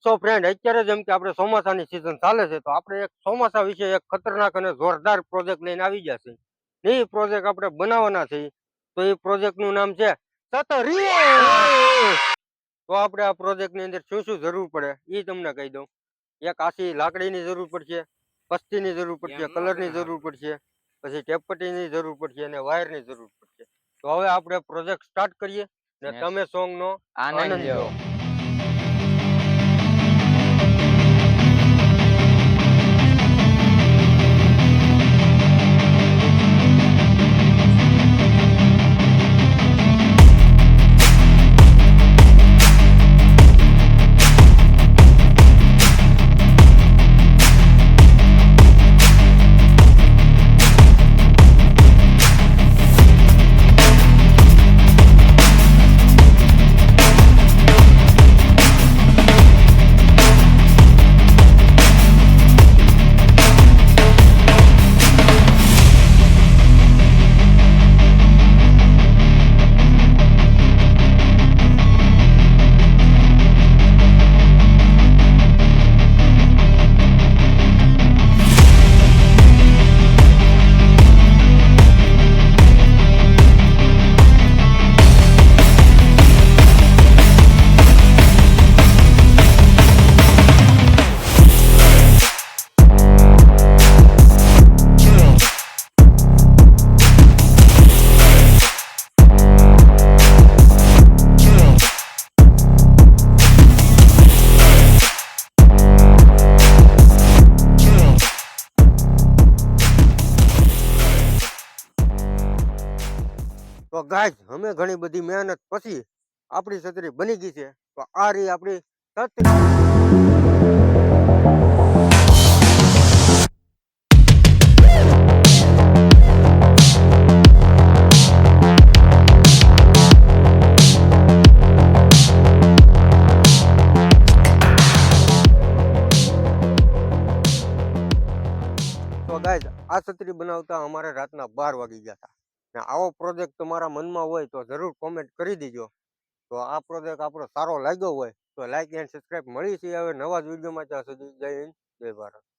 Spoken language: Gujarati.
સો ફ્રેન્ડ અત્યારે જેમ કે આપણે ચોમાસાની સિઝન ચાલે છે તો આપણે એક ચોમાસા વિશે એક ખતરનાક અને જોરદાર પ્રોજેક્ટ લઈને આવી ગયા છે. એ પ્રોજેક્ટ આપણે બનાવવાના છે. તો એ પ્રોજેક્ટ નું નામ છે સતરી. તો આપણે આ પ્રોજેક્ટ ની અંદર શું શું જરૂર પડે એ તમને કહી દઉં. એક આખી લાકડીની જરૂર પડશે, પસ્તીની જરૂર પડશે, કલરની જરૂર પડશે, પછી ટેપપટ્ટીની જરૂર પડશે અને વાયરની જરૂર પડશે. તો હવે આપણે પ્રોજેક્ટ સ્ટાર્ટ કરીએ ને તમે સોંગ નો આનંદ લો. તો ગાઈસ અમે ઘણી બધી મહેનત પછી આપણી છત્રી બની ગઈ છે. તો આ રહી આપણી છત્રી. તો ગાઈસ આ છત્રી બનાવતા અમારે રાતના 12 વાગી ગયા હતા. ને આવો પ્રોજેક્ટ તમારા મનમાં હોય તો જરૂર કોમેન્ટ કરી દેજો. તો આ પ્રોજેક્ટ આપણો સારો લાગ્યો હોય તો લાઈક એન્ડ સબસ્ક્રાઇબ. મળી છે હવે નવા જ વિડીયોમાં. ત્યાં સુધી જય હિન્દ, જય ભારત.